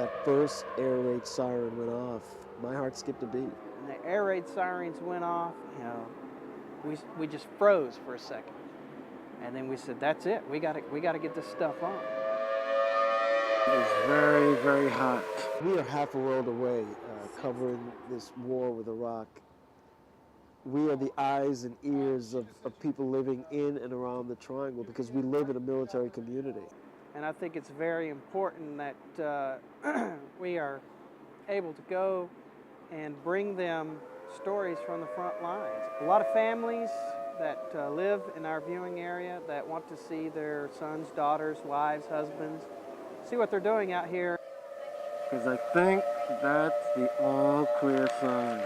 that first air raid siren went off, my heart skipped a beat. And the air raid sirens went off, we just froze for a second. And then we said, that's it. We got to get this stuff on. It was very, very hot. We are half a world away covering this war with Iraq. We are the eyes and ears of people living in and around the Triangle because we live in a military community. And I think it's very important that we are able to go and bring them stories from the front lines. A lot of families that live in our viewing area that want to see their sons, daughters, wives, husbands, see what they're doing out here. Because I think that's the all clear sign.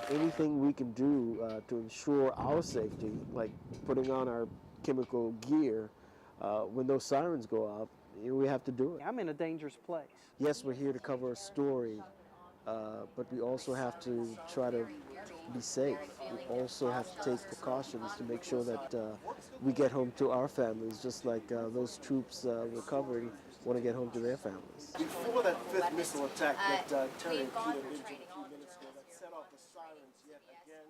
Anything we can do to ensure our safety, like putting on our chemical gear when those sirens go off, we have to do it. I'm in a dangerous place. Yes, we're here to cover a story, but we also have to try to be safe. We also have to take precautions to make sure that we get home to our families, just like those troops we're covering want to get home to their families. Before that fifth missile attack that Terry and Peter mentioned a few minutes ago that set off the sirens yet again,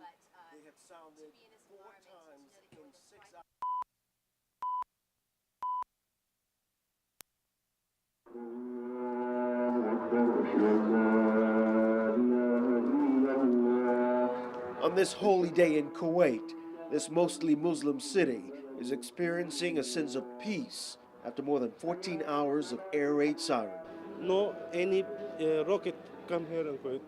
they have sounded 4 times in 6 hours. On this holy day in Kuwait, this mostly Muslim city is experiencing a sense of peace after more than 14 hours of air raid sirens. No any rocket come here in Kuwait.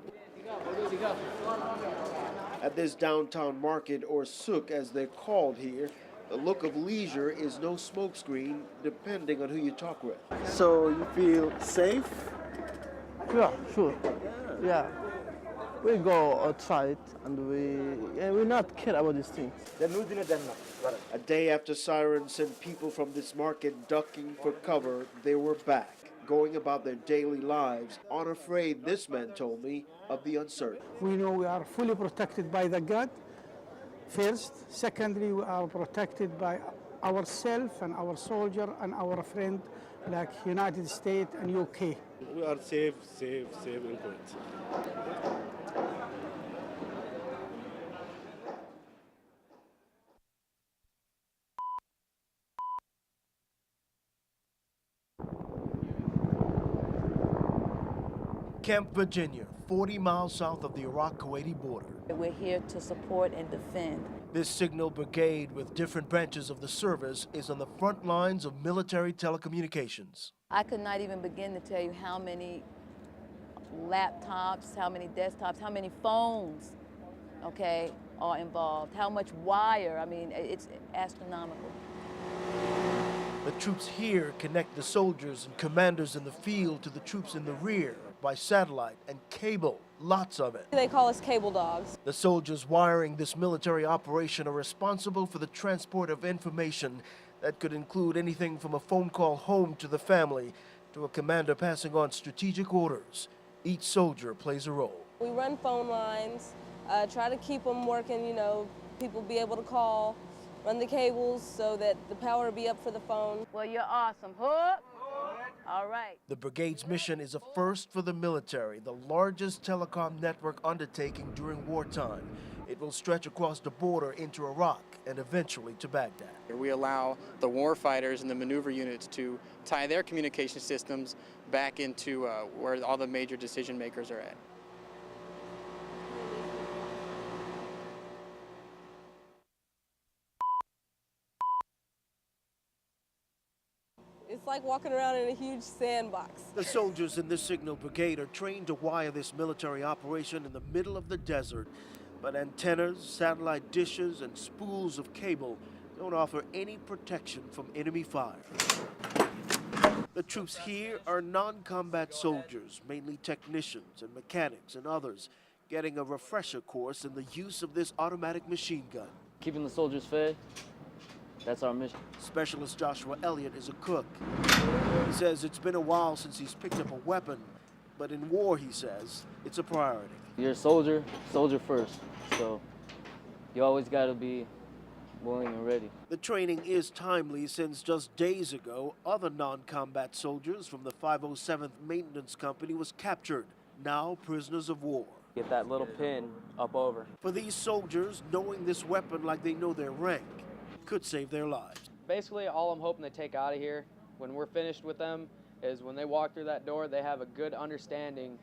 At this downtown market, or souk as they're called here, the look of leisure is no smokescreen, depending on who you talk with. So you feel safe? Yeah, sure. Yeah. We go outside and we not care about these things. A day after sirens sent people from this market ducking for cover, they were back, going about their daily lives, unafraid, this man told me, of the uncertain. We know we are fully protected by the God, first. Secondly, we are protected by ourselves and our soldier and our friend like United States and UK. We are safe in Kuwait. Camp Virginia, 40 miles south of the Iraq-Kuwaiti border. We're here to support and defend. This signal brigade with different branches of the service is on the front lines of military telecommunications. I could not even begin to tell you how many laptops, how many desktops, how many phones, okay, are involved, how much wire. I mean, it's astronomical. The troops here connect the soldiers and commanders in the field to the troops in the rear by satellite and cable, lots of it. They call us cable dogs. The soldiers wiring this military operation are responsible for the transport of information that could include anything from a phone call home to the family to a commander passing on strategic orders. Each soldier plays a role. We run phone lines, try to keep them working, people be able to call, run the cables so that the power will be up for the phone. Well, you're awesome. Hook. All right. The brigade's mission is a first for the military, the largest telecom network undertaking during wartime. It will stretch across the border into Iraq and eventually to Baghdad. We allow the war fighters and the maneuver units to tie their communication systems back into where all the major decision makers are at. It's like walking around in a huge sandbox. The soldiers in this signal brigade are trained to wire this military operation in the middle of the desert, but antennas, satellite dishes, and spools of cable don't offer any protection from enemy fire. The troops here are non-combat soldiers, mainly technicians and mechanics and others, getting a refresher course in the use of this automatic machine gun. Keeping the soldiers fed, that's our mission. Specialist Joshua Elliott is a cook. He says it's been a while since he's picked up a weapon, but in war, he says, it's a priority. You're a soldier, soldier first. So you always got to be willing and ready. The training is timely since just days ago, other non-combat soldiers from the 507th Maintenance Company was captured, now prisoners of war. Get that little pin up over. For these soldiers, knowing this weapon like they know their rank could save their lives. Basically, all I'm hoping they take out of here when we're finished with them is when they walk through that door, they have a good understanding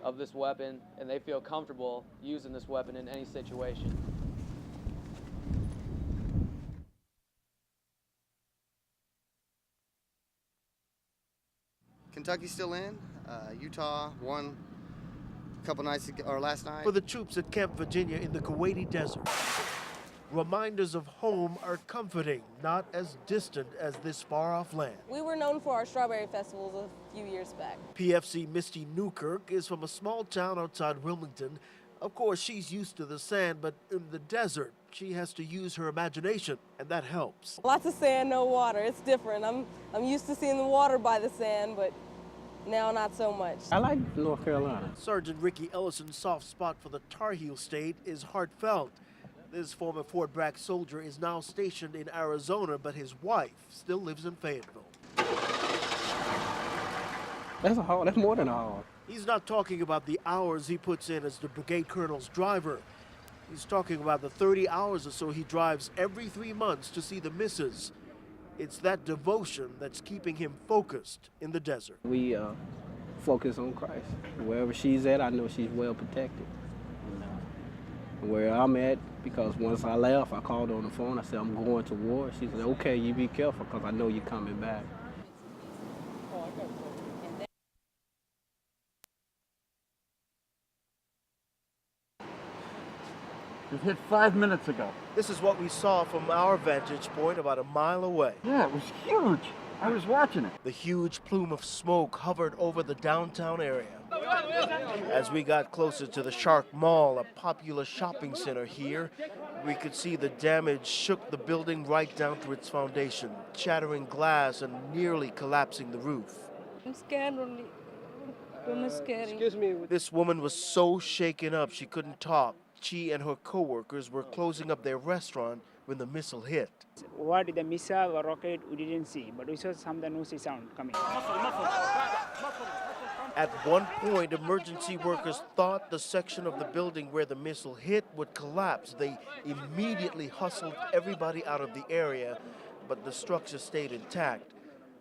of this weapon and they feel comfortable using this weapon in any situation. Kentucky's still in. Utah won a couple nights ago, or last night. For the troops at Camp Virginia in the Kuwaiti desert, reminders of home are comforting, not as distant as this far-off land. We were known for our strawberry festivals a few years back. PFC Misty Newkirk is from a small town outside Wilmington. Of course, she's used to the sand, but in the desert, she has to use her imagination, and that helps. Lots of sand, no water. It's different. I'm used to seeing the water by the sand, but now not so much. I like North Carolina. Sergeant Ricky Ellison's soft spot for the Tar Heel State is heartfelt. This former Fort Bragg soldier is now stationed in Arizona, but his wife still lives in Fayetteville. That's more than a haul. He's not talking about the hours he puts in as the brigade colonel's driver. He's talking about the 30 hours or so he drives every 3 months to see the missus. It's that devotion that's keeping him focused in the desert. We focus on Christ. Wherever she's at, I know she's well protected. Where I'm at, because once I left, I called on the phone. I said, I'm going to war. She said, okay, you be careful, because I know you're coming back. It hit 5 minutes ago. This is what we saw from our vantage point about a mile away. Yeah, it was huge. I was watching it. The huge plume of smoke hovered over the downtown area. As we got closer to the Shark Mall, a popular shopping center here, we could see the damage shook the building right down to its foundation, shattering glass and nearly collapsing the roof. I'm scared only. It's scary. Excuse me. This woman was so shaken up she couldn't talk. She and her co-workers were closing up their restaurant when the missile hit. What the missile or rocket we didn't see, but we saw some noisy sound coming. At one point, emergency workers thought the section of the building where the missile hit would collapse. They immediately hustled everybody out of the area, but the structure stayed intact.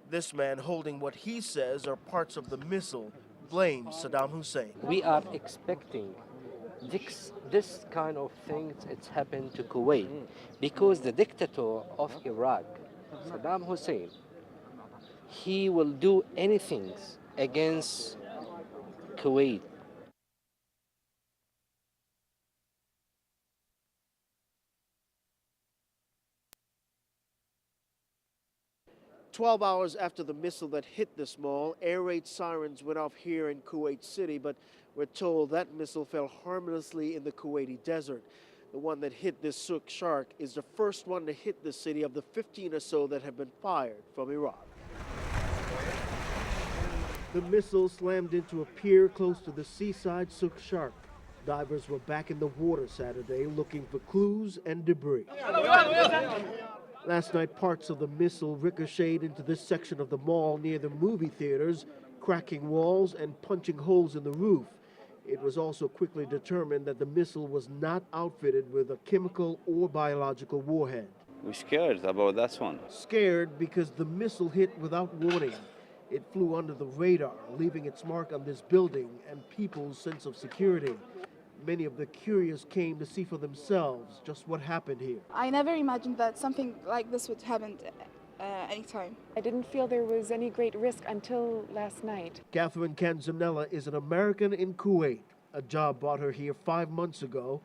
This man, holding what he says are parts of the missile, blames Saddam Hussein. We are expecting this kind of things. It's happened to Kuwait because the dictator of Iraq, Saddam Hussein, he will do anything against Kuwait. "12 hours after the missile that hit this mall, air raid sirens went off here in Kuwait City, but we're told that missile fell harmlessly in the Kuwaiti desert. The one that hit this Souk Shark is the first one to hit the city of the 15 or so that have been fired from Iraq. The missile slammed into a pier close to the seaside Souk Shark. Divers were back in the water Saturday looking for clues and debris. Last night, parts of the missile ricocheted into this section of the mall near the movie theaters, cracking walls and punching holes in the roof. It was also quickly determined that the missile was not outfitted with a chemical or biological warhead. We're scared about that one. Scared because the missile hit without warning. It flew under the radar, leaving its mark on this building and people's sense of security. Many of the curious came to see for themselves just what happened here. I never imagined that something like this would happen anytime. I didn't feel there was any great risk until last night. Catherine Canzanella is an American in Kuwait. A job brought her here 5 months ago.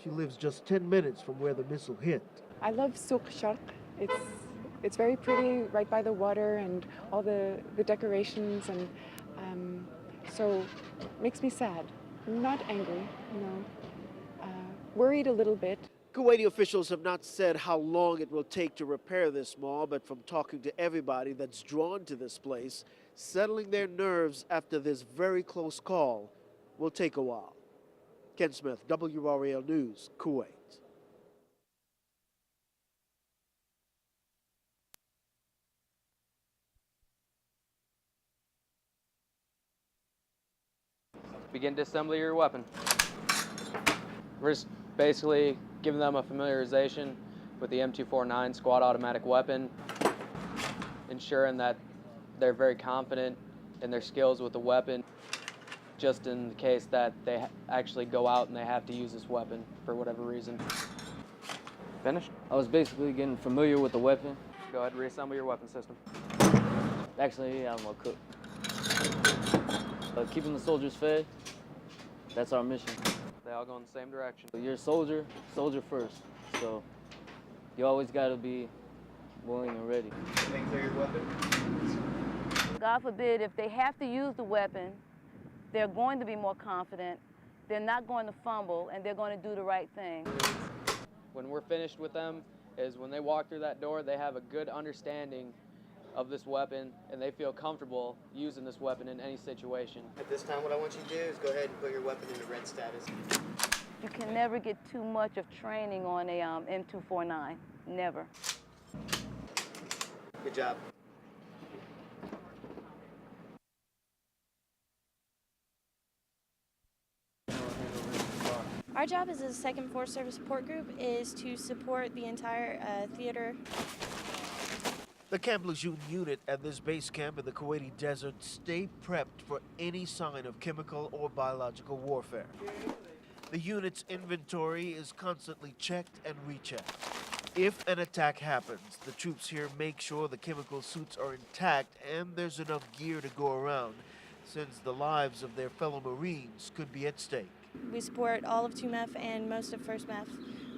She lives just 10 minutes from where the missile hit. I love Souk Shark. It's very pretty, right by the water and all the decorations, and so it makes me sad. I'm not angry, worried a little bit. Kuwaiti officials have not said how long it will take to repair this mall, but from talking to everybody that's drawn to this place, settling their nerves after this very close call will take a while. Ken Smith, WRAL News, Kuwait. Begin to assemble your weapon. We're just basically giving them a familiarization with the M249 squad automatic weapon, ensuring that they're very confident in their skills with the weapon, just in the case that they actually go out and they have to use this weapon for whatever reason. Finished? I was basically getting familiar with the weapon. Go ahead and reassemble your weapon system. Actually, I'm a cook. Keeping the soldiers fed, that's our mission. They all go in the same direction. You're a soldier, soldier first. So you always got to be willing and ready. Make clear your weapon. God forbid, if they have to use the weapon, they're going to be more confident, they're not going to fumble, and they're going to do the right thing. When we're finished with them, is when they walk through that door, they have a good understanding of this weapon, and they feel comfortable using this weapon in any situation. At this time, what I want you to do is go ahead and put your weapon into red status. You can never get too much of training on a M249, never. Good job. Our job as a 2nd Force Service Support Group is to support the entire theater. The Camp Lejeune unit at this base camp in the Kuwaiti desert stay prepped for any sign of chemical or biological warfare. The unit's inventory is constantly checked and rechecked. If an attack happens, the troops here make sure the chemical suits are intact and there's enough gear to go around, since the lives of their fellow Marines could be at stake. We support all of 2MEF and most of 1st MEF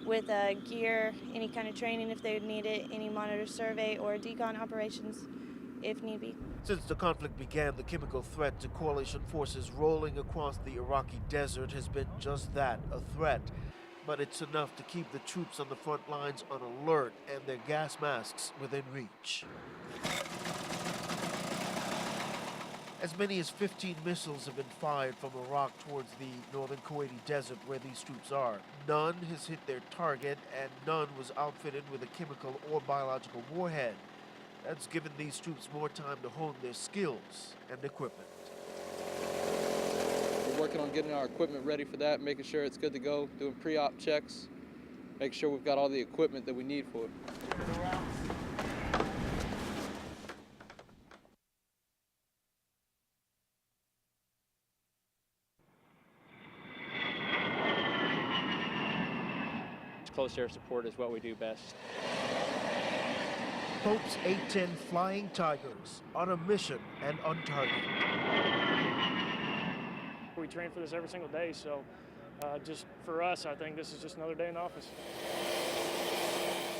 with gear, any kind of training if they would need it, any monitor survey or decon operations if need be. Since the conflict began, the chemical threat to coalition forces rolling across the Iraqi desert has been just that, a threat. But it's enough to keep the troops on the front lines on alert and their gas masks within reach. As many as 15 missiles have been fired from Iraq towards the northern Kuwaiti desert where these troops are. None has hit their target, and none was outfitted with a chemical or biological warhead. That's given these troops more time to hone their skills and equipment. We're working on getting our equipment ready for that, making sure it's good to go, doing pre-op checks, making sure we've got all the equipment that we need for it. Close air support is what we do best. Pope's A-10 Flying Tigers on a mission and on target. We train for this every single day, so just for us, I think this is just another day in the office.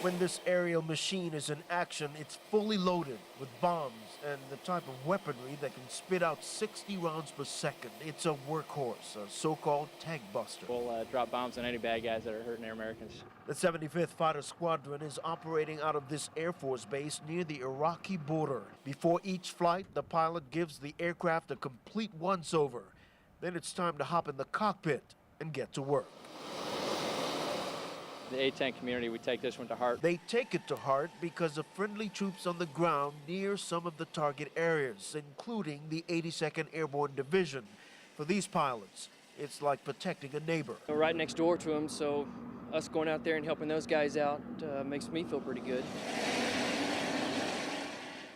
When this aerial machine is in action, it's fully loaded with bombs and the type of weaponry that can spit out 60 rounds per second. It's a workhorse, a so-called tank buster. We'll drop bombs on any bad guys that are hurting our Americans. The 75th Fighter Squadron is operating out of this Air Force base near the Iraqi border. Before each flight, the pilot gives the aircraft a complete once-over. Then it's time to hop in the cockpit and get to work. The A-10 community, we take this one to heart. They take it to heart because of friendly troops on the ground near some of the target areas, including the 82nd Airborne Division. For these pilots, it's like protecting a neighbor. We're right next door to them, so us going out there and helping those guys out makes me feel pretty good.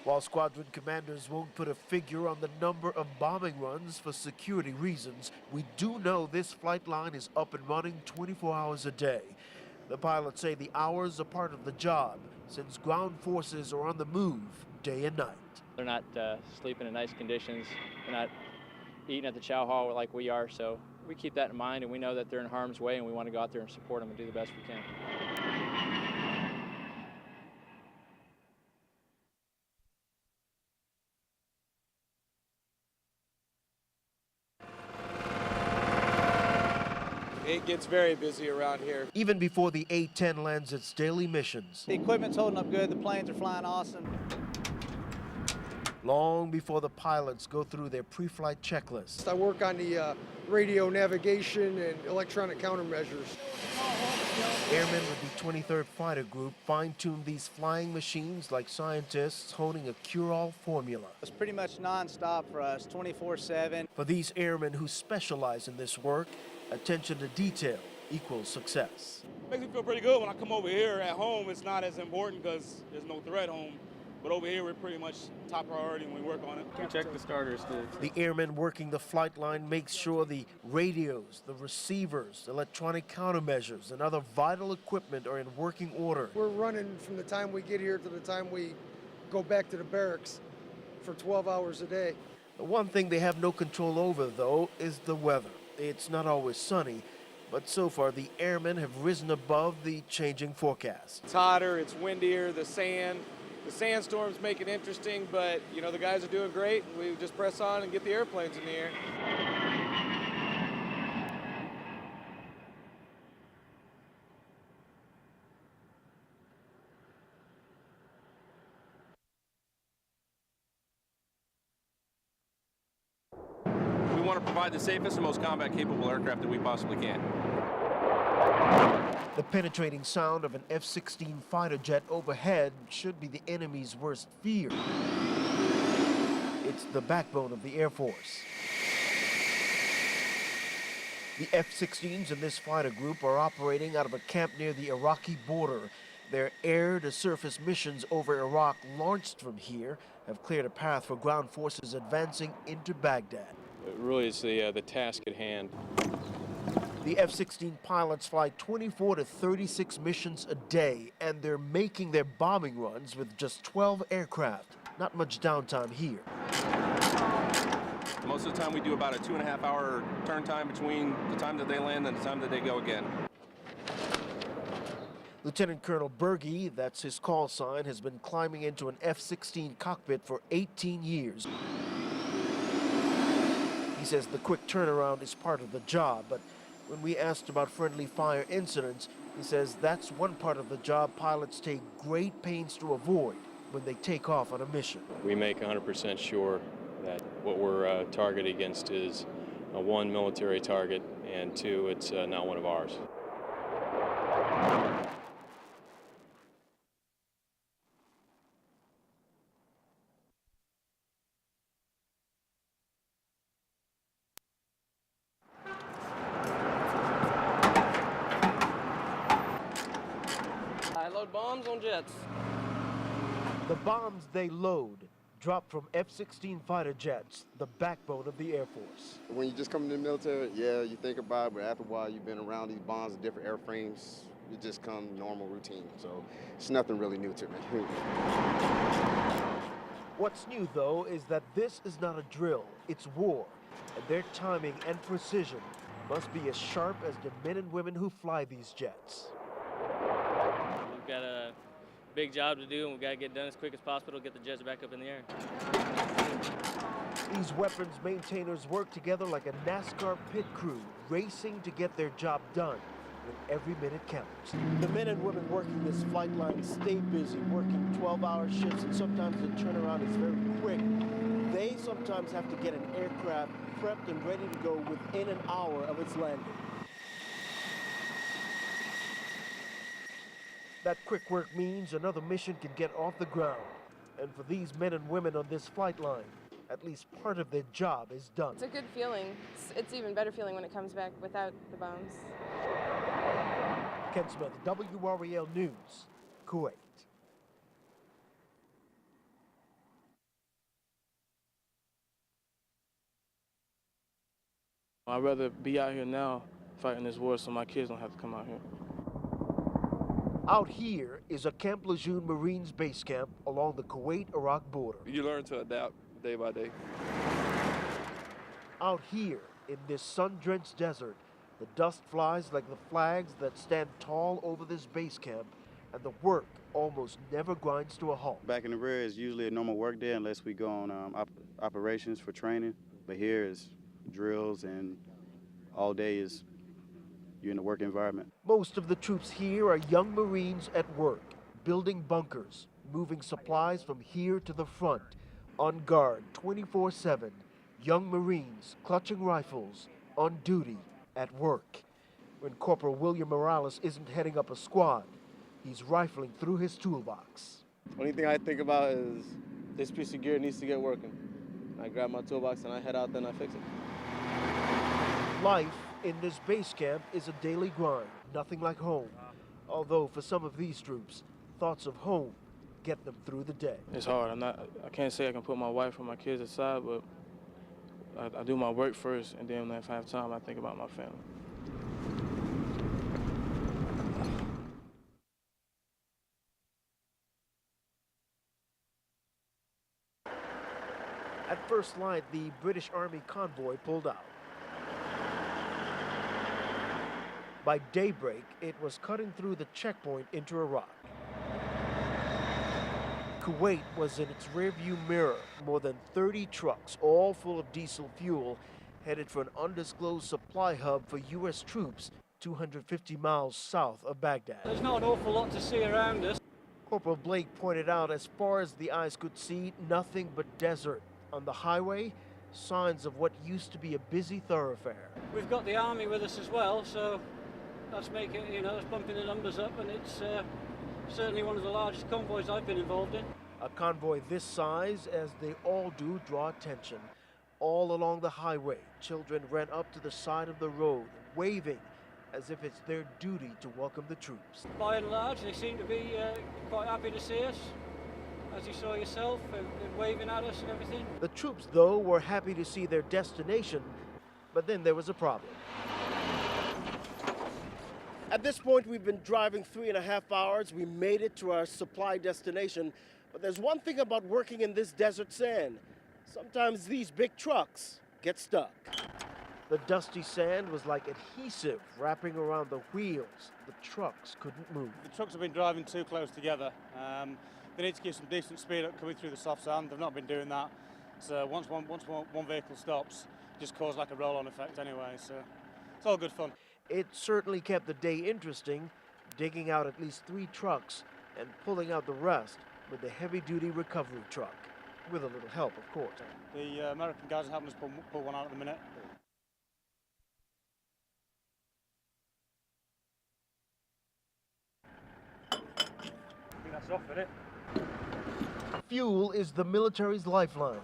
While squadron commanders won't put a figure on the number of bombing runs for security reasons, we do know this flight line is up and running 24 hours a day. The pilots say the hours are part of the job, since ground forces are on the move day and night. They're not sleeping in nice conditions. They're not eating at the chow hall like we are, so we keep that in mind, and we know that they're in harm's way, and we want to go out there and support them and do the best we can. It gets very busy around here. Even before the A-10 lands its daily missions. The equipment's holding up good, the planes are flying awesome. Long before the pilots go through their pre-flight checklist. I work on the radio navigation and electronic countermeasures. Airmen with the 23rd Fighter Group fine-tuned these flying machines like scientists honing a cure-all formula. It's pretty much non-stop for us, 24/7. For these airmen who specialize in this work, attention to detail equals success. Makes me feel pretty good when I come over here. At home, it's not as important because there's no threat home. But over here, we're pretty much top priority when we work on it. We check the starters too. The airmen working the flight line make sure the radios, the receivers, electronic countermeasures, and other vital equipment are in working order. We're running from the time we get here to the time we go back to the barracks for 12 hours a day. The one thing they have no control over, though, is the weather. It's not always sunny, but so far the airmen have risen above the changing forecast. It's hotter, it's windier, the sandstorms make it interesting, but you know, the guys are doing great. We just press on and get the airplanes in the air. We want to provide the safest and most combat-capable aircraft that we possibly can. The penetrating sound of an F-16 fighter jet overhead should be the enemy's worst fear. It's the backbone of the Air Force. The F-16s in this fighter group are operating out of a camp near the Iraqi border. Their air-to-surface missions over Iraq, launched from here, have cleared a path for ground forces advancing into Baghdad. It really is the task at hand. The F-16 pilots fly 24 to 36 missions a day, and they're making their bombing runs with just 12 aircraft. Not much downtime here. Most of the time we do about a 2.5-hour turn time between the time that they land and the time that they go again. Lieutenant Colonel Berge, that's his call sign, has been climbing into an F-16 cockpit for 18 years. He says the quick turnaround is part of the job, but when we asked about friendly fire incidents, he says that's one part of the job pilots take great pains to avoid when they take off on a mission. We make 100% sure that what we're targeted against is one, military target, and two, it's not one of ours. I load bombs on jets. The bombs they load drop from F-16 fighter jets, the backbone of the Air Force. When you just come into the military, yeah, you think about it, but after a while you've been around these bombs and different airframes, it just comes normal routine. So it's nothing really new to me. What's new, though, is that this is not a drill, it's war, and their timing and precision must be as sharp as the men and women who fly these jets. We've got a big job to do, and we've got to get done as quick as possible to get the jets back up in the air. These weapons maintainers work together like a NASCAR pit crew, racing to get their job done when every minute counts. The men and women working this flight line stay busy, working 12-hour shifts, and sometimes the turnaround is very quick. They sometimes have to get an aircraft prepped and ready to go within an hour of its landing. That quick work means another mission can get off the ground. And for these men and women on this flight line, at least part of their job is done. It's a good feeling. It's even better feeling when it comes back without the bombs. Ken Smith, WRAL News, Kuwait. I'd rather be out here now fighting this war so my kids don't have to come out here. Out here is a Camp Lejeune Marines base camp along the Kuwait-Iraq border. You learn to adapt day by day. Out here in this sun-drenched desert, the dust flies like the flags that stand tall over this base camp, and the work almost never grinds to a halt. Back in the rear is usually a normal work day unless we go on operations for training, but here is drills, and all day is you're in a work environment. Most of the troops here are young Marines at work, building bunkers, moving supplies from here to the front, on guard 24/7, young Marines clutching rifles, on duty, at work. when Corporal William Morales isn't heading up a squad. He's rifling through his toolbox. Only thing I think about is this piece of gear needs to get working. I grab my toolbox and I head out there and I fix it. Life in this base camp is a daily grind, nothing like home. Although for some of these troops, thoughts of home get them through the day. It's hard. I can't say I can put my wife or my kids aside, but I do my work first, and then if I have time, I think about my family. At first light, the British Army convoy pulled out. By daybreak, it was cutting through the checkpoint into Iraq. Kuwait was in its rearview mirror. More than 30 trucks, all full of diesel fuel, headed for an undisclosed supply hub for U.S. troops 250 miles south of Baghdad. There's not an awful lot to see around us. Corporal Blake pointed out, as far as the eyes could see, nothing but desert. On the highway, signs of what used to be a busy thoroughfare. We've got the army with us as well, so that's making, that's bumping the numbers up, and it's certainly one of the largest convoys I've been involved in. A convoy this size, as they all do, draw attention. All along the highway, children ran up to the side of the road, waving as if it's their duty to welcome the troops. By and large, they seem to be quite happy to see us, as you saw yourself, waving at us and everything. The troops, though, were happy to see their destination, but then there was a problem. At this point, we've been driving 3.5 hours. We made it to our supply destination. But there's one thing about working in this desert sand. Sometimes these big trucks get stuck. The dusty sand was like adhesive wrapping around the wheels. The trucks couldn't move. The trucks have been driving too close together. They need to give some decent speed up coming through the soft sand. They've not been doing that. So once one vehicle stops, it just causes like a roll-on effect anyway. So it's all good fun. It certainly kept the day interesting, digging out at least 3 trucks and pulling out the rest with the heavy-duty recovery truck, with a little help, of course. The American guys are helping us pull one out at the minute. I think that's off, isn't it? Fuel is the military's lifeline,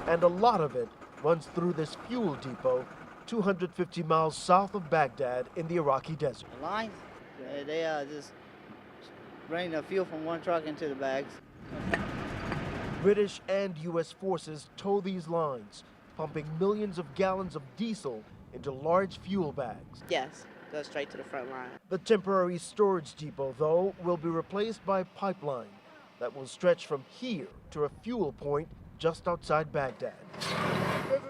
and a lot of it runs through this fuel depot 250 miles south of Baghdad in the Iraqi desert. The lines, they just bring the fuel from one truck into the bags. British and U.S. forces tow these lines, pumping millions of gallons of diesel into large fuel bags. Yes, goes straight to the front line. The temporary storage depot, though, will be replaced by a pipeline that will stretch from here to a fuel point just outside Baghdad.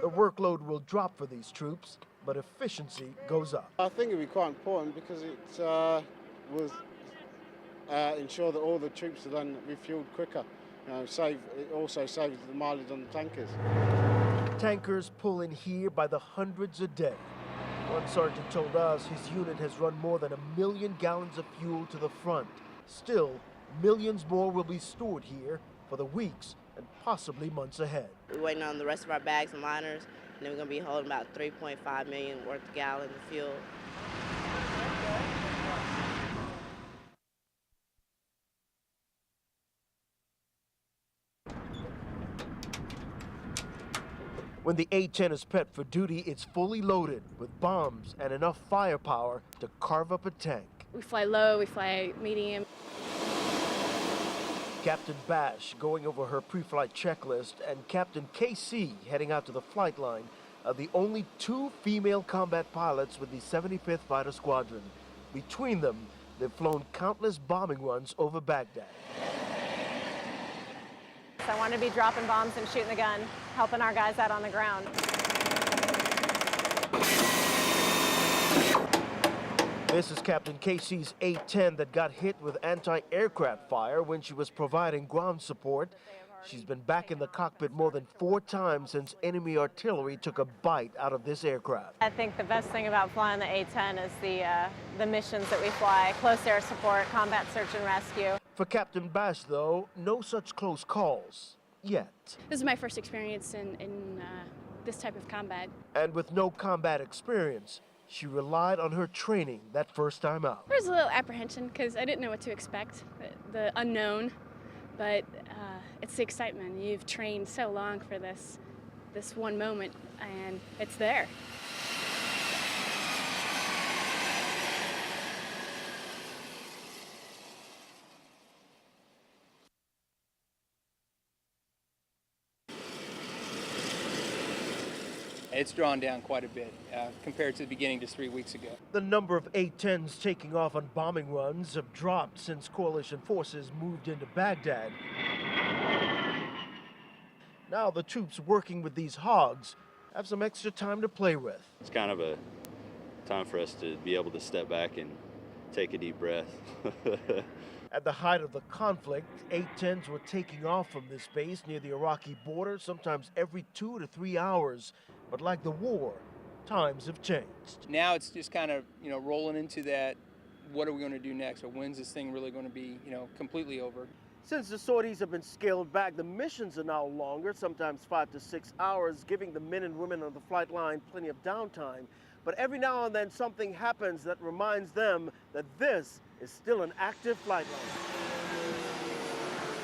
The workload will drop for these troops, but efficiency goes up. I think it'd be quite important because it will ensure that all the troops are then refueled quicker. It also saves the mileage on the tankers. Tankers pull in here by the hundreds a day. One sergeant told us his unit has run more than 1 million gallons of fuel to the front. Still, millions more will be stored here for the weeks and possibly months ahead. We're waiting on the rest of our bags and liners, and then we're going to be holding about 3.5 million worth of gallons of fuel. When the A-10 is prepped for duty, it's fully loaded with bombs and enough firepower to carve up a tank. We fly low, we fly medium. Captain Bash going over her pre-flight checklist, and Captain KC heading out to the flight line are the only 2 female combat pilots with the 75th Fighter Squadron. Between them, they've flown countless bombing runs over Baghdad. I want to be dropping bombs and shooting the gun, helping our guys out on the ground. This is Captain Casey's A-10 that got hit with anti-aircraft fire when she was providing ground support. She's been back in the cockpit more than 4 times since enemy artillery took a bite out of this aircraft. I think the best thing about flying the A-10 is the missions that we fly, close air support, combat search and rescue. For Captain Bash, though, no such close calls yet. This is my first experience in this type of combat. And with no combat experience, She relied on her training that first time out. There was a little apprehension because I didn't know what to expect, the unknown, but it's the excitement. You've trained so long for this one moment, and it's there. It's drawn down quite a bit compared to the beginning just 3 weeks ago. The number of A-10s taking off on bombing runs have dropped since coalition forces moved into Baghdad. Now the troops working with these hogs have some extra time to play with. It's kind of a time for us to be able to step back and take a deep breath. At the height of the conflict, A-10s were taking off from this base near the Iraqi border sometimes every 2 to 3 hours. But like the war, times have changed. Now it's just kind of, rolling into that, what are we going to do next? Or when's this thing really going to be, completely over? Since the sorties have been scaled back, the missions are now longer, sometimes 5 to 6 hours, giving the men and women on the flight line plenty of downtime. But every now and then something happens that reminds them that this is still an active flight line.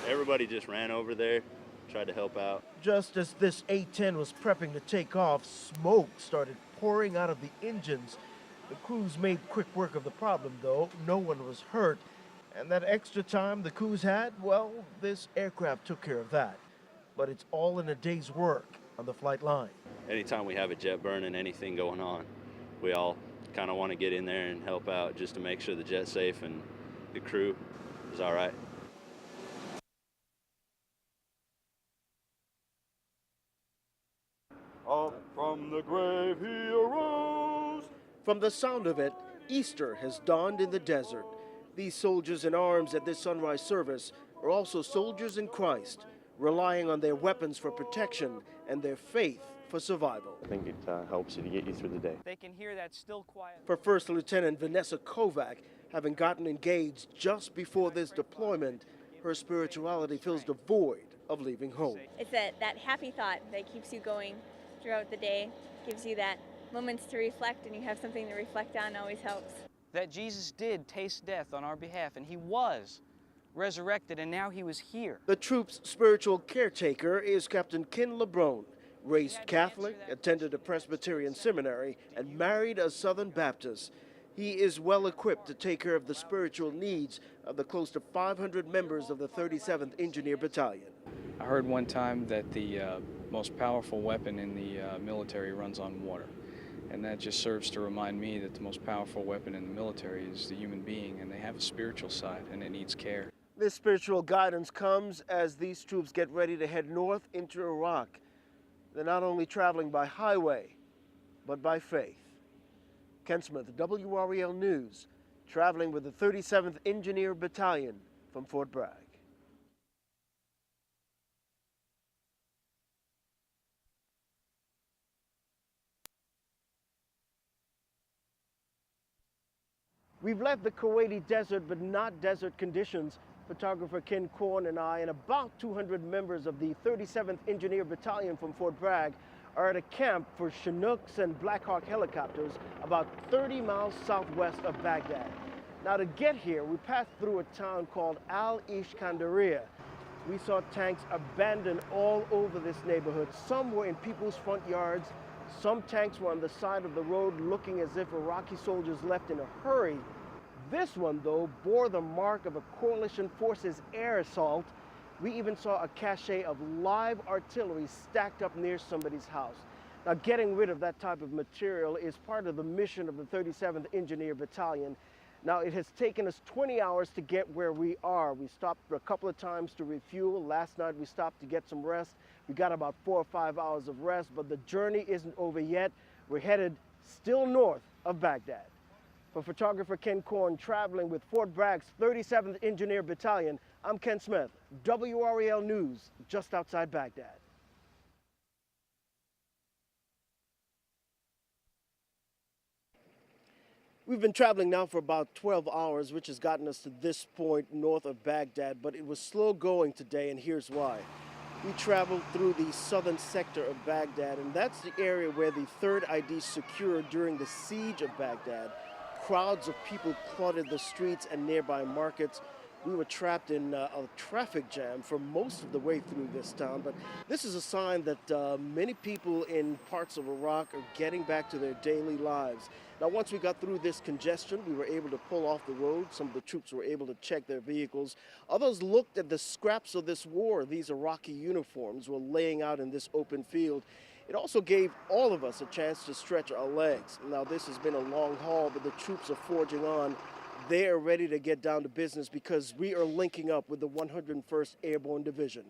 Everybody just ran over there, tried to help out. Just as this A-10 was prepping to take off, smoke started pouring out of the engines. The crews made quick work of the problem, though. No one was hurt. And that extra time the crews had, well, this aircraft took care of that. But it's all in a day's work on the flight line. Anytime we have a jet burning, anything going on, we all kind of want to get in there and help out just to make sure the jet's safe and the crew is all right. Up from the grave he arose. From the sound of it, Easter has dawned in the desert. These soldiers in arms at this sunrise service are also soldiers in Christ, relying on their weapons for protection and their faith for survival. I think it helps you to get you through the day. They can hear that still quiet. For First Lieutenant Vanessa Kovac, having gotten engaged just before this deployment, her spirituality fills the void of leaving home. It's that happy thought that keeps you going throughout the day, gives you that moments to reflect, and you have something to reflect on always helps. That Jesus did taste death on our behalf, and he was resurrected, and now he was here. The troop's spiritual caretaker is Captain Ken LeBron, raised Catholic, attended a Presbyterian seminary, and married a Southern Baptist. He is well equipped to take care of the spiritual needs of the close to 500 members of the 37th Engineer Battalion. I heard one time that the most powerful weapon in the military runs on water. And that just serves to remind me that the most powerful weapon in the military is the human being, and they have a spiritual side, and it needs care. This spiritual guidance comes as these troops get ready to head north into Iraq. They're not only traveling by highway, but by faith. Ken Smith, WREL News, traveling with the 37th Engineer Battalion from Fort Bragg. We've left the Kuwaiti desert, but not desert conditions. Photographer Ken Korn and I and about 200 members of the 37th Engineer Battalion from Fort Bragg are at a camp for Chinooks and Black Hawk helicopters about 30 miles southwest of Baghdad. Now to get here, we passed through a town called Al-Ishkandariyah. We saw tanks abandoned all over this neighborhood. Some were in people's front yards. Some tanks were on the side of the road looking as if Iraqi soldiers left in a hurry. This one, though, bore the mark of a coalition forces air assault. We even saw a cache of live artillery stacked up near somebody's house. Now, getting rid of that type of material is part of the mission of the 37th Engineer Battalion. Now, it has taken us 20 hours to get where we are. We stopped a couple of times to refuel. Last night, we stopped to get some rest. We got about 4 or 5 hours of rest, but the journey isn't over yet. We're headed still north of Baghdad. For photographer Ken Korn, traveling with Fort Bragg's 37th Engineer Battalion, I'm Ken Smith, WREL News, just outside Baghdad. We've been traveling now for about 12 hours, which has gotten us to this point north of Baghdad, but it was slow going today, and here's why. we traveled through the southern sector of Baghdad, and that's the area where the Third ID secured during the siege of Baghdad. Crowds of people cluttered the streets and nearby markets. We were trapped in a traffic jam for most of the way through this town, but this is a sign that many people in parts of Iraq are getting back to their daily lives. Now, once we got through this congestion, we were able to pull off the road. Some of the troops were able to check their vehicles. Others looked at the scraps of this war. These Iraqi uniforms were laying out in this open field. It also gave all of us a chance to stretch our legs. Now, this has been a long haul, but the troops are forging on. They are ready to get down to business because we are linking up with the 101st Airborne Division.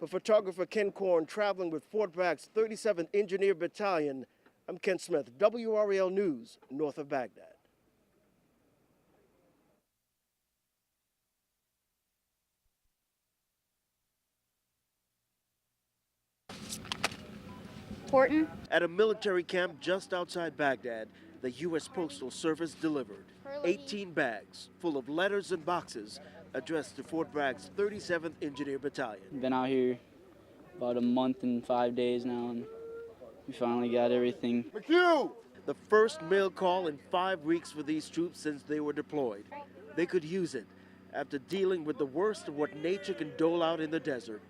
For photographer Ken Korn, traveling with Fort Bragg's 37th Engineer Battalion, I'm Ken Smith, WRAL News, north of Baghdad. Horton? At a military camp just outside Baghdad, the U.S. Postal Service delivered 18 bags full of letters and boxes addressed to Fort Bragg's 37th Engineer Battalion. Been out here about a month and 5 days now, and we finally got everything. McHugh! The first mail call in 5 weeks for these troops since they were deployed. They could use it after dealing with the worst of what nature can dole out in the desert.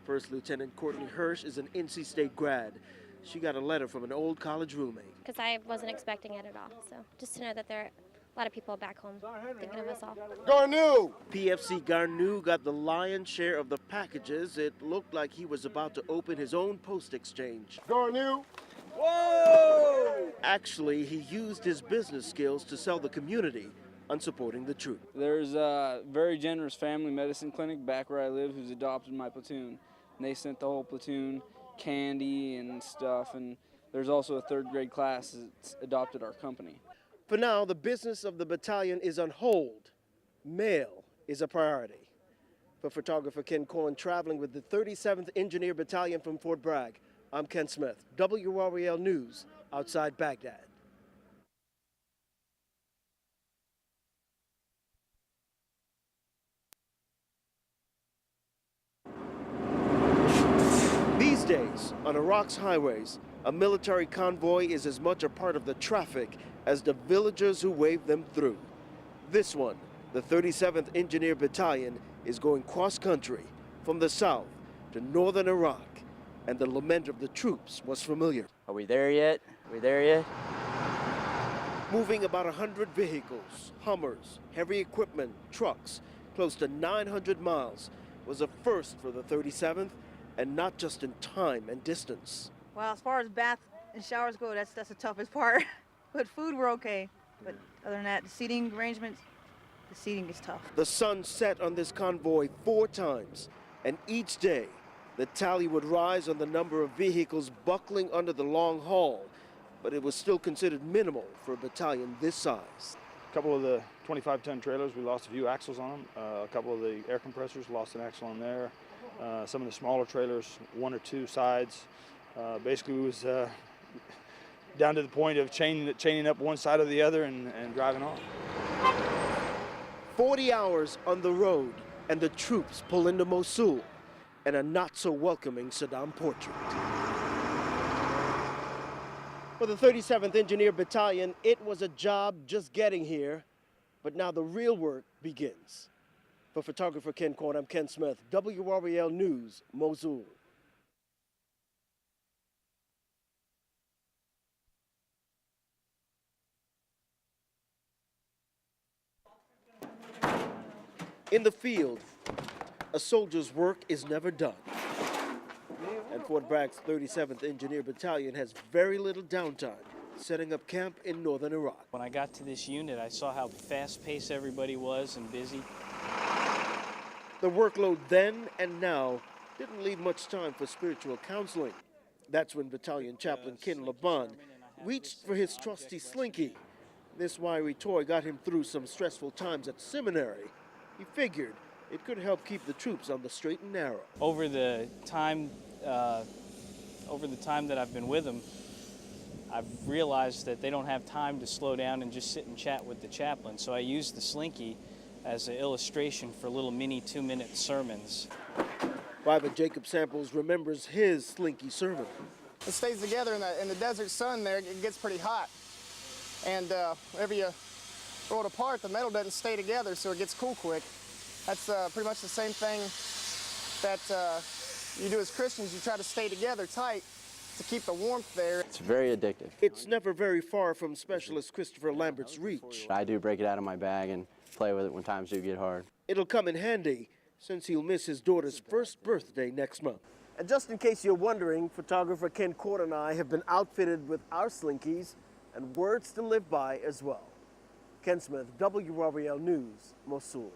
First Lieutenant Courtney Hirsch is an NC State grad. She got a letter from an old college roommate. Because I wasn't expecting it at all. So just to know that there are a lot of people back home thinking of us all. Garneau! PFC Garneau got the lion's share of the packages. It looked like he was about to open his own post exchange. Garneau! Whoa! Actually, he used his business skills to sell the community on supporting the troop. There's a very generous family medicine clinic back where I live who's adopted my platoon. And they sent the whole platoon candy and stuff, and there's also a 3rd grade class that's adopted our company. For now, the business of the battalion is on hold. Mail is a priority. For photographer Ken Korn, traveling with the 37th Engineer Battalion from Fort Bragg, I'm Ken Smith, WRAL News, outside Baghdad. These days, on Iraq's highways, a military convoy is as much a part of the traffic as the villagers who wave them through. This one, the 37th Engineer Battalion, is going cross-country from the south to northern Iraq, and the lament of the troops was familiar. Are we there yet? Are we there yet? Moving about 100 vehicles, Hummers, heavy equipment, trucks, close to 900 miles, was a first for the 37th, and not just in time and distance. Well, as far as baths and showers go, that's the toughest part. But food, we're okay. But other than that, the seating arrangements, the seating is tough. The sun set on this convoy 4 times, and each day, the tally would rise on the number of vehicles buckling under the long haul, but it was still considered minimal for a battalion this size. A couple of the 25-ton trailers, we lost a few axles on them. A couple of the air compressors lost an axle on there. Some of the smaller trailers, 1 or 2 sides. Basically, it was down to the point of chaining up one side or the other and driving off. 40 hours on the road, and the troops pull into Mosul, and a not-so-welcoming Saddam portrait. For the 37th Engineer Battalion, it was a job just getting here, but now the real work begins. For photographer Ken Korn, I'm Ken Smith, WRAL News, Mosul. In the field, a soldier's work is never done. And Fort Bragg's 37th Engineer Battalion has very little downtime, setting up camp in northern Iraq. When I got to this unit, I saw how fast-paced everybody was and busy. The workload then and now didn't leave much time for spiritual counseling. That's when Battalion Chaplain Ken Laban reached for his trusty slinky. This wiry toy got him through some stressful times at seminary. He figured it could help keep the troops on the straight and narrow. Over the time that I've been with them, I've realized that they don't have time to slow down and just sit and chat with the chaplain. So I used the slinky as an illustration for little mini 2-minute sermons. Private Jacob Samples remembers his slinky sermon. It stays together in the desert sun there. It gets pretty hot. And whenever you throw it apart, the metal doesn't stay together, so it gets cool quick. That's pretty much the same thing that you do as Christians. You try to stay together tight to keep the warmth there. It's very addictive. It's never very far from specialist Christopher Lambert's reach. I do break it out of my bag and play with it when times do get hard. It'll come in handy since he'll miss his daughter's first birthday next month. And just in case you're wondering, photographer Ken Court and I have been outfitted with our slinkies and words to live by as well. Ken Smith, WRBL News, Mosul.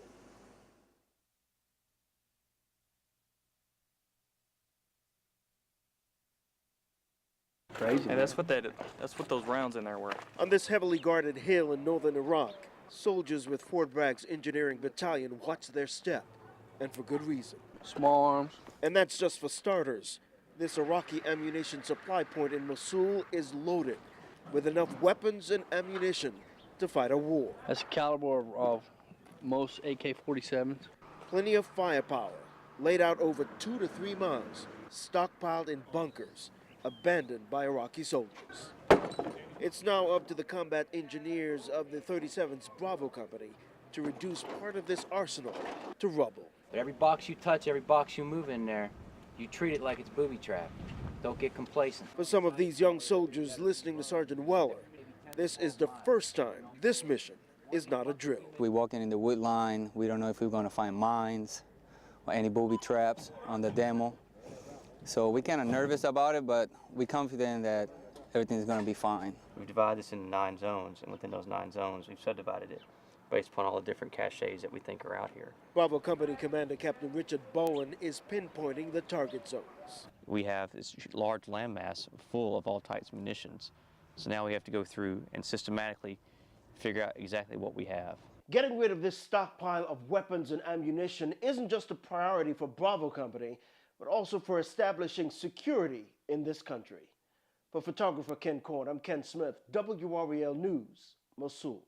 Crazy. And that's what those rounds in there were. On this heavily guarded hill in northern Iraq, soldiers with Fort Bragg's engineering battalion watch their step, and for good reason. Small arms. And that's just for starters. This Iraqi ammunition supply point in Mosul is loaded with enough weapons and ammunition to fight a war. That's the caliber of most AK-47s. Plenty of firepower, laid out over 2 to 3 miles, stockpiled in bunkers, abandoned by Iraqi soldiers. It's now up to the combat engineers of the 37th Bravo Company to reduce part of this arsenal to rubble. But every box you touch, every box you move in there, you treat it like it's booby trap. Don't get complacent. For some of these young soldiers listening to Sergeant Weller, this is the first time this mission is not a drill. We walking in the wood line. We don't know if we're going to find mines or any booby traps on the demo. So we're kind of nervous about it, but we're confident that everything's going to be fine. We've divided this into 9 zones, and within those 9 zones, we've subdivided it based upon all the different caches that we think are out here. Bravo Company Commander Captain Richard Bowen is pinpointing the target zones. We have this large landmass full of all types of munitions. So now we have to go through and systematically figure out exactly what we have. Getting rid of this stockpile of weapons and ammunition isn't just a priority for Bravo Company, but also for establishing security in this country. For photographer Ken Court, I'm Ken Smith, WRBL News, Mosul.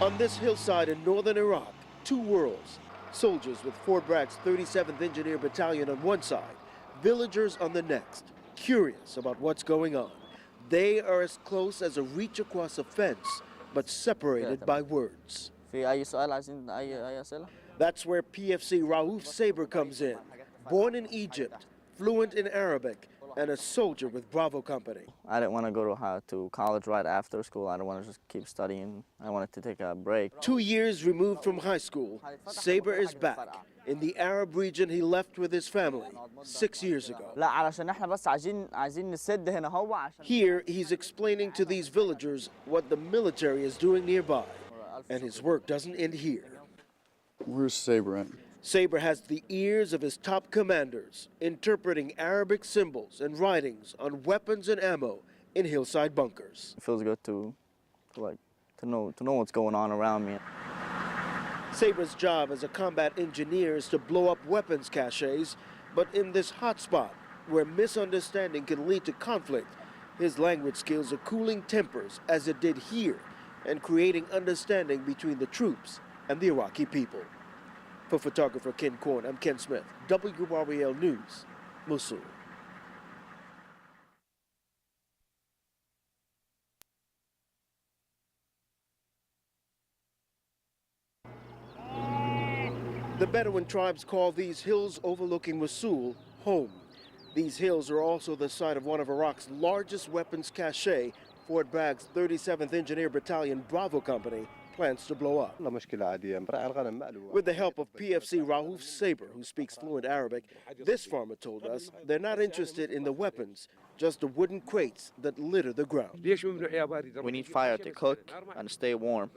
On this hillside in northern Iraq, 2 worlds. Soldiers with Fort Bragg's 37th Engineer Battalion on one side, villagers on the next, curious about what's going on. They are as close as a reach across a fence, but separated by words. That's where PFC Raouf Saber comes in. Born in Egypt, fluent in Arabic, and a soldier with Bravo Company. I didn't want to go to college right after school. I didn't want to just keep studying. I wanted to take a break. 2 years removed from high school, Saber is back in the Arab region he left with his family 6 years ago. Here, he's explaining to these villagers what the military is doing nearby, and his work doesn't end here. Where's Saber at? Saber has the ears of his top commanders, interpreting Arabic symbols and writings on weapons and ammo in hillside bunkers. It feels good to know what's going on around me. Saber's job as a combat engineer is to blow up weapons caches, but in this hotspot where misunderstanding can lead to conflict, his language skills are cooling tempers as it did here and creating understanding between the troops and the Iraqi people. For photographer Ken Court, I'm Ken Smith, WRBL News, Mosul. The Bedouin tribes call these hills overlooking Mosul home. These hills are also the site of one of Iraq's largest weapons cache, Fort Bragg's 37th Engineer Battalion Bravo Company plans to blow up. With the help of PFC Raouf Saber, who speaks fluent Arabic, this farmer told us they're not interested in the weapons, just the wooden crates that litter the ground. We need fire to cook and stay warm.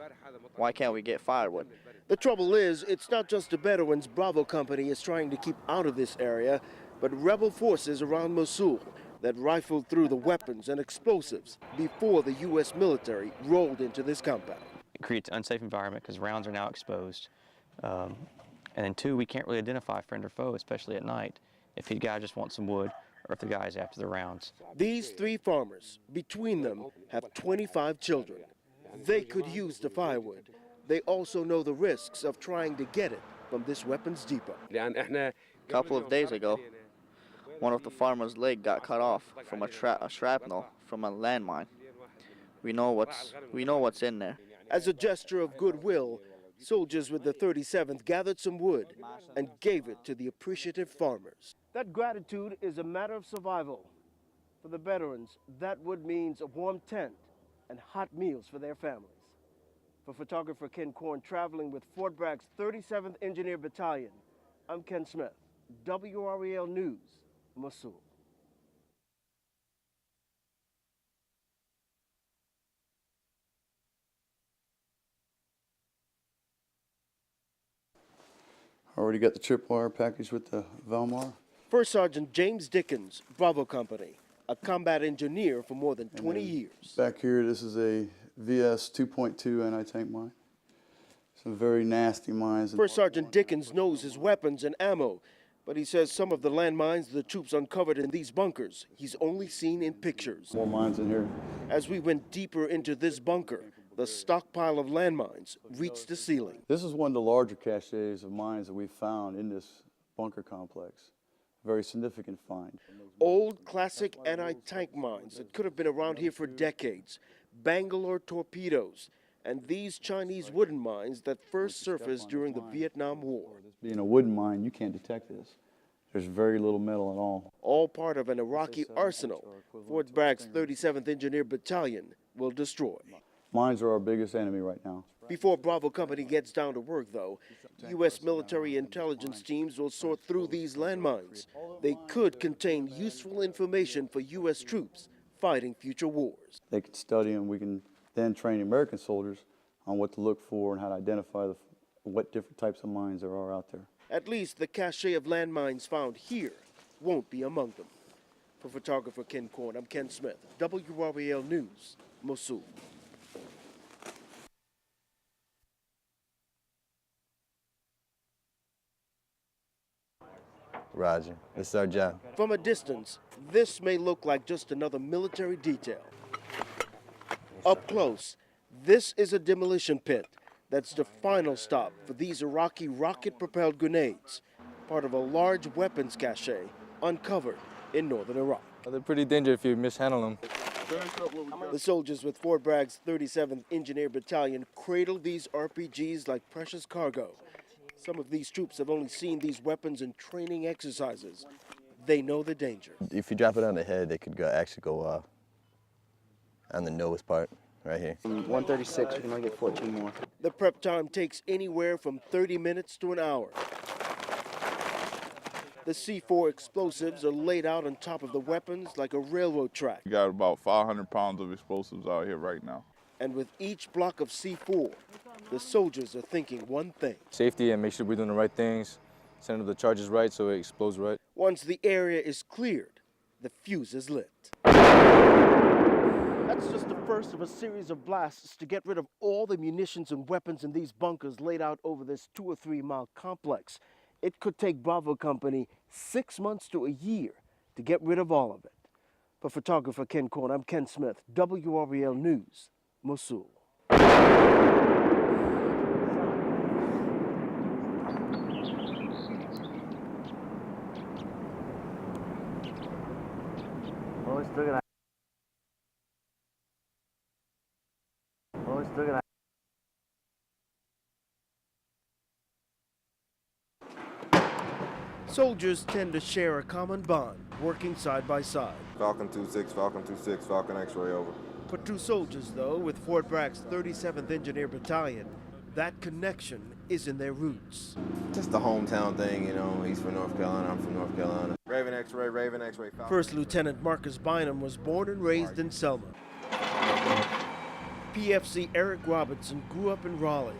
Why can't we get firewood? The trouble is, it's not just the Bedouins Bravo Company is trying to keep out of this area, but rebel forces around Mosul that rifled through the weapons and explosives before the U.S. military rolled into this compound. It creates an unsafe environment because rounds are now exposed. And then 2, we can't really identify friend or foe, especially at night. If a guy just wants some wood of the guys after the rounds. These 3 farmers, between them, have 25 children. They could use the firewood. They also know the risks of trying to get it from this weapons depot. A couple of days ago, one of the farmers' leg got cut off from a shrapnel from a landmine. We know what's in there. As a gesture of goodwill, soldiers with the 37th gathered some wood and gave it to the appreciative farmers. That gratitude is a matter of survival. For the veterans, that wood means a warm tent and hot meals for their families. For photographer Ken Korn traveling with Fort Bragg's 37th Engineer Battalion, I'm Ken Smith, WRAL News, Mosul. Already got the tripwire package with the Valmar. First Sergeant James Dickens, Bravo Company, a combat engineer for more than 20 years. Back here, this is a VS 2.2 anti-tank mine. Some very nasty mines. First Sergeant Dickens knows his weapons and ammo, but he says some of the landmines the troops uncovered in these bunkers he's only seen in pictures. More mines in here. As we went deeper into this bunker, the stockpile of landmines reached the ceiling. This is one of the larger caches of mines that we've found in this bunker complex. Very significant find. Old classic anti-tank mines that could have been around here for decades. Bangalore torpedoes, and these Chinese wooden mines that first surfaced during the Vietnam War. Being a wooden mine, you can't detect this. There's very little metal at all. All part of an Iraqi arsenal Fort Bragg's 37th Engineer Battalion will destroy. Mines are our biggest enemy right now. Before Bravo Company gets down to work, though, U.S. military intelligence teams will sort through these landmines. They could contain useful information for U.S. troops fighting future wars. They can study them. We can then train American soldiers on what to look for and how to identify what different types of mines there are out there. At least the cache of landmines found here won't be among them. For photographer Ken Korn, I'm Ken Smith, WRAL News, Mosul. Roger. This is our job. From a distance, this may look like just another military detail. Up close, this is a demolition pit. That's the final stop for these Iraqi rocket-propelled grenades, part of a large weapons cache uncovered in northern Iraq. They're pretty dangerous if you mishandle them. The soldiers with Fort Bragg's 37th Engineer Battalion cradle these RPGs like precious cargo. Some of these troops have only seen these weapons in training exercises. They know the danger. If you drop it on the head, it could actually go off on the nose part right here. 136, we can only get 14 more. The prep time takes anywhere from 30 minutes to an hour. The C4 explosives are laid out on top of the weapons like a railroad track. We got about 500 pounds of explosives out here right now. And with each block of C4, the soldiers are thinking one thing. Safety and make sure we're doing the right things, send the charges right so it explodes right. Once the area is cleared, the fuse is lit. That's just the first of a series of blasts to get rid of all the munitions and weapons in these bunkers laid out over this 2 or 3 mile complex. It could take Bravo Company 6 months to a year to get rid of all of it. For photographer Ken Korn, I'm Ken Smith, WRAL News, Mosul. Soldiers tend to share a common bond, working side by side. Falcon 2-6, Falcon 2-6, Falcon X-ray over. For 2 soldiers, though, with Fort Bragg's 37th Engineer Battalion, that connection is in their roots. Just the hometown thing, you know. He's from North Carolina, I'm from North Carolina. Raven X-ray, Falcon. First Lieutenant Marcus Bynum was born and raised in Selma. PFC Eric Robinson grew up in Raleigh.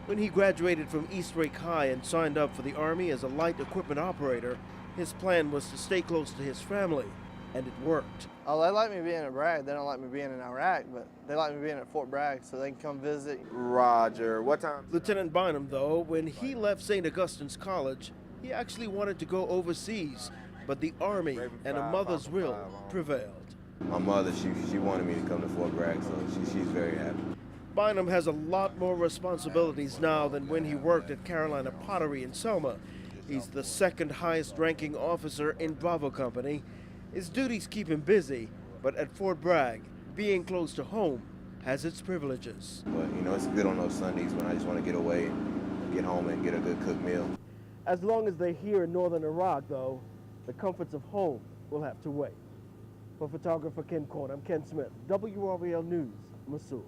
When he graduated from East Rake High and signed up for the Army as a light equipment operator, his plan was to stay close to his family, and it worked. Oh, they like me being at Bragg. They don't like me being in Iraq, but they like me being at Fort Bragg so they can come visit. Roger. What time? Lieutenant Bynum, though, when he left St. Augustine's College, he actually wanted to go overseas, but the Army and a mother's will prevailed. My mother, she wanted me to come to Fort Bragg, so she's very happy. Bynum has a lot more responsibilities now than when he worked at Carolina Pottery in Selma. He's the second highest ranking officer in Bravo Company. His duties keep him busy, but at Fort Bragg, being close to home has its privileges. But, you know, it's good on those Sundays when I just want to get away and get home and get a good cooked meal. As long as they're here in northern Iraq, though, the comforts of home will have to wait. For photographer Ken Korn, I'm Ken Smith, WRVL News, Mosul.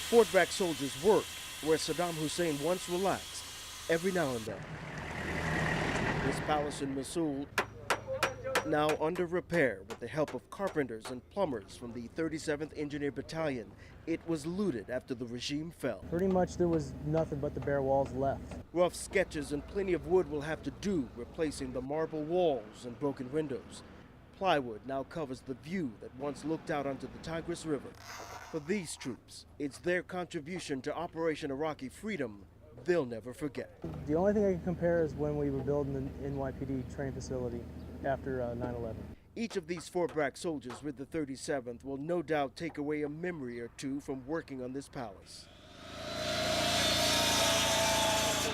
Fort Bragg soldiers work where Saddam Hussein once relaxed every now and then. This palace in Mosul now under repair with the help of carpenters and plumbers from the 37th Engineer Battalion. It was looted after the regime fell. Pretty much there was nothing but the bare walls left. Rough sketches and plenty of wood will have to do replacing the marble walls and broken windows. Plywood now covers the view that once looked out onto the Tigris River. For these troops, it's their contribution to Operation Iraqi Freedom they'll never forget. The only thing I can compare is when we were building the NYPD training facility after 9/11. Each of these Fort Bragg soldiers with the 37th will no doubt take away a memory or two from working on this palace.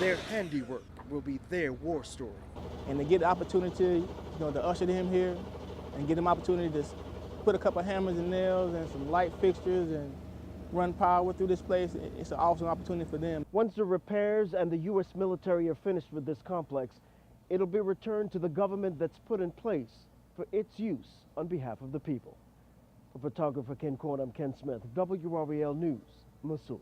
Their handiwork will be their war story. And to get the opportunity, to usher him here and get him opportunity to put a couple hammers and nails and some light fixtures and run power through this place, it's an awesome opportunity for them. Once the repairs and the U.S. military are finished with this complex, it'll be returned to the government that's put in place for its use on behalf of the people. For photographer Ken Korn, I'm Ken Smith, WRVL News, Mosul.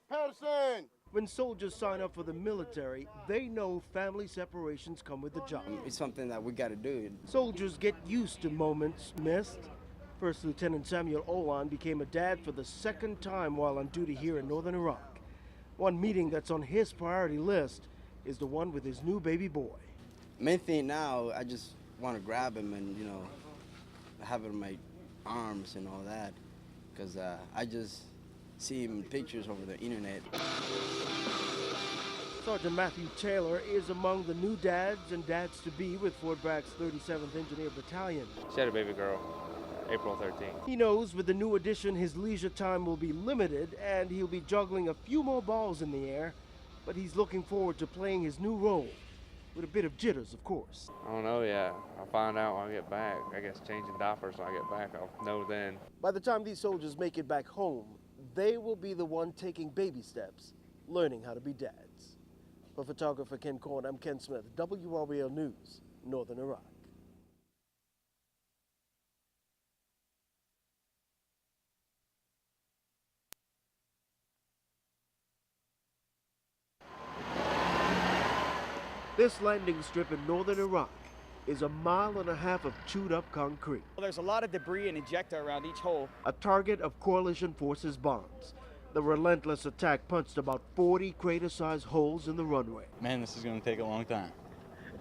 Patterson! When soldiers sign up for the military, they know family separations come with the job. It's something that we got to do. Soldiers get used to moments missed. First Lieutenant Samuel Olan became a dad for the second time while on duty here in northern Iraq. One meeting that's on his priority list is the one with his new baby boy. Main thing now, I just want to grab him and, have him in my arms and all that, because I just see him in pictures over the internet. Sergeant Matthew Taylor is among the new dads and dads-to-be with Fort Bragg's 37th Engineer Battalion. She had a baby girl, April 13th. He knows with the new addition his leisure time will be limited and he'll be juggling a few more balls in the air, but he's looking forward to playing his new role, with a bit of jitters, of course. I don't know yet. I'll find out when I get back. I guess changing diapers when I get back, I'll know then. By the time these soldiers make it back home, they will be the one taking baby steps, learning how to be dads. For photographer Ken Korn, I'm Ken Smith, WRVL News, Northern Iraq. This landing strip in northern Iraq is 1.5 miles of chewed-up concrete. Well, there's a lot of debris and ejecta around each hole. A target of coalition forces' bombs. The relentless attack punched about 40 crater-sized holes in the runway. Man, this is going to take a long time.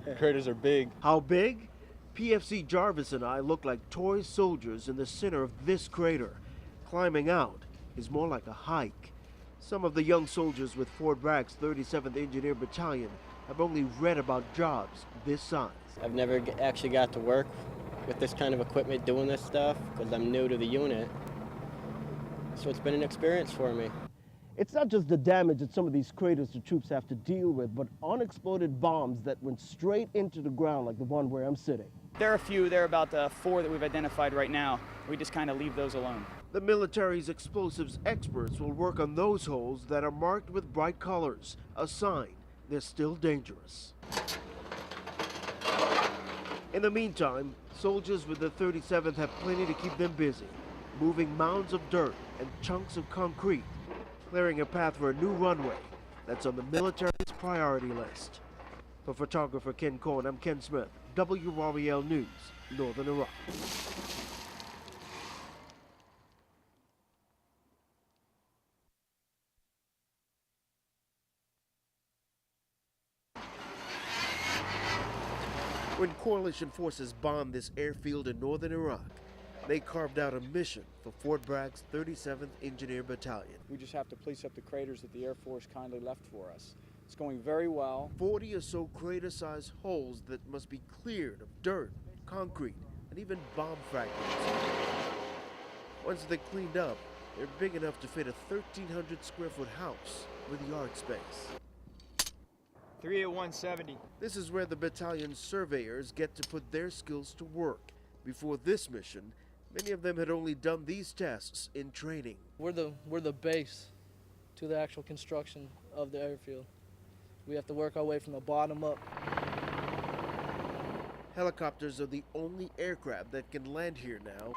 The craters are big. How big? PFC Jarvis and I look like toy soldiers in the center of this crater. Climbing out is more like a hike. Some of the young soldiers with Fort Bragg's 37th Engineer Battalion have only read about jobs this size. I've never actually got to work with this kind of equipment doing this stuff because I'm new to the unit. So it's been an experience for me. It's not just the damage that some of these craters the troops have to deal with, but unexploded bombs that went straight into the ground like the one where I'm sitting. There are a few, there are about 4 that we've identified right now. We just kind of leave those alone. The military's explosives experts will work on those holes that are marked with bright colors, a sign they're still dangerous. In the meantime, soldiers with the 37th have plenty to keep them busy, moving mounds of dirt and chunks of concrete, clearing a path for a new runway that's on the military's priority list. For photographer Ken Korn, I'm Ken Smith, WRVL News, Northern Iraq. When coalition forces bombed this airfield in northern Iraq, they carved out a mission for Fort Bragg's 37th Engineer Battalion. We just have to police up the craters that the Air Force kindly left for us. It's going very well. 40 or so crater-sized holes that must be cleared of dirt, concrete, and even bomb fragments. Once they're cleaned up, they're big enough to fit a 1,300 square foot house with yard space. 3 at 170. This is where the battalion's surveyors get to put their skills to work. Before this mission, many of them had only done these tasks in training. We're the base to the actual construction of the airfield. We have to work our way from the bottom up. Helicopters are the only aircraft that can land here now.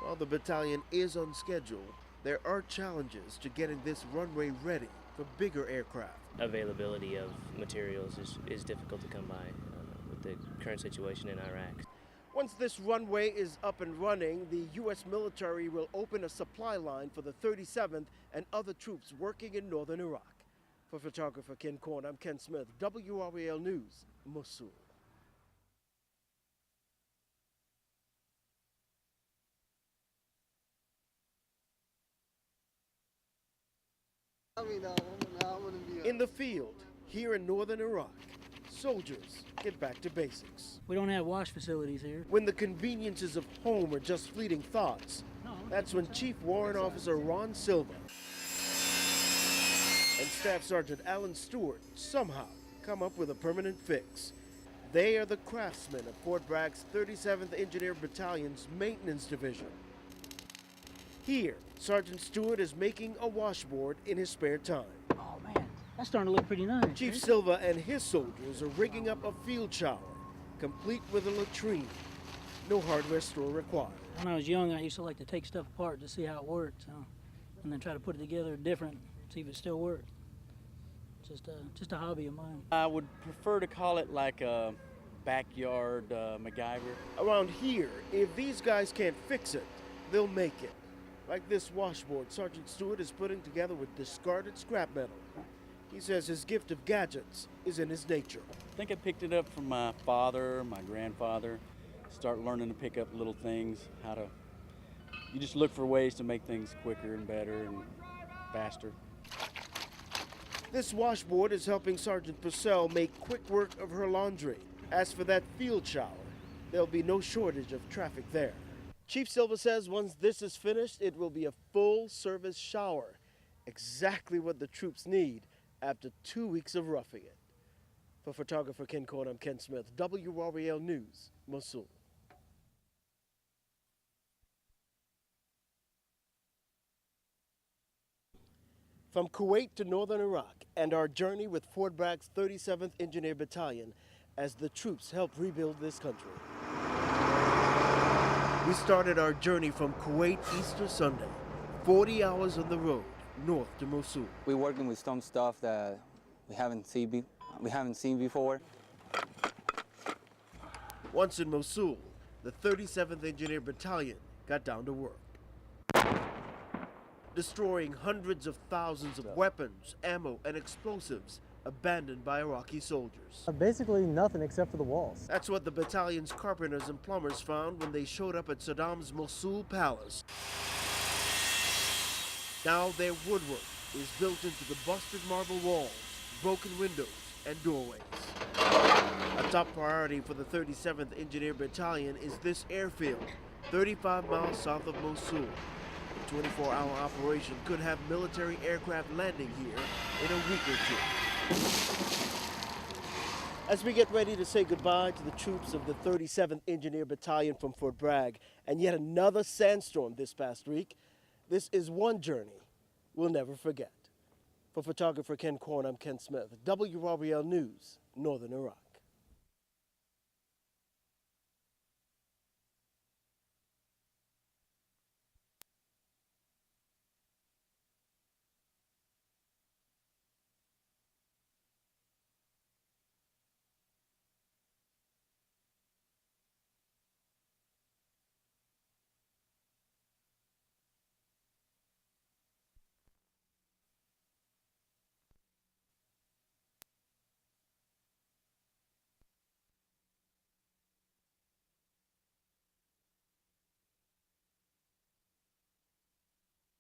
While the battalion is on schedule, there are challenges to getting this runway ready for bigger aircraft. Availability of materials is difficult to come by with the current situation in Iraq. Once this runway is up and running, the U.S. military will open a supply line for the 37th and other troops working in northern Iraq. For photographer Ken Korn, I'm Ken Smith, WRAL News, Mosul. In the field, here in northern Iraq, soldiers get back to basics. We don't have wash facilities here. When the conveniences of home are just fleeting thoughts, that's when Chief Warrant Officer Ron Silva and Staff Sergeant Alan Stewart somehow come up with a permanent fix. They are the craftsmen of Fort Bragg's 37th Engineer Battalion's Maintenance Division. Here, Sergeant Stewart is making a washboard in his spare time. Oh man, that's starting to look pretty nice. Chief Silva and his soldiers are rigging up a field shower, complete with a latrine. No hardware store required. When I was young, I used to like to take stuff apart to see how it worked, and then try to put it together different, see if it still worked. Just a hobby of mine. I would prefer to call it like a backyard MacGyver. Around here, if these guys can't fix it, they'll make it. Like this washboard Sergeant Stewart is putting together with discarded scrap metal. He says his gift of gadgets is in his nature. I think I picked it up from my father, my grandfather. Start learning to pick up little things, you just look for ways to make things quicker and better and faster. This washboard is helping Sergeant Purcell make quick work of her laundry. As for that field shower, there'll be no shortage of traffic there. Chief Silva says once this is finished, it will be a full-service shower, exactly what the troops need after 2 weeks of roughing it. For photographer Ken Korn, I'm Ken Smith, WRAL News, Mosul. From Kuwait to northern Iraq and our journey with Fort Bragg's 37th Engineer Battalion as the troops help rebuild this country. We started our journey from Kuwait Easter Sunday, 40 hours on the road north to Mosul. We're working with some stuff that we haven't seen before. Once in Mosul, the 37th Engineer Battalion got down to work, destroying hundreds of thousands of weapons, ammo, and explosives abandoned by Iraqi soldiers. Basically nothing except for the walls. That's what the battalion's carpenters and plumbers found when they showed up at Saddam's Mosul palace. Now their woodwork is built into the busted marble walls, broken windows, and doorways. A top priority for the 37th Engineer Battalion is this airfield, 35 miles south of Mosul. The 24-hour operation could have military aircraft landing here in a week or two. As we get ready to say goodbye to the troops of the 37th Engineer Battalion from Fort Bragg and yet another sandstorm this past week, this is one journey we'll never forget. For photographer Ken Korn, I'm Ken Smith, WRAL News, Northern Iraq.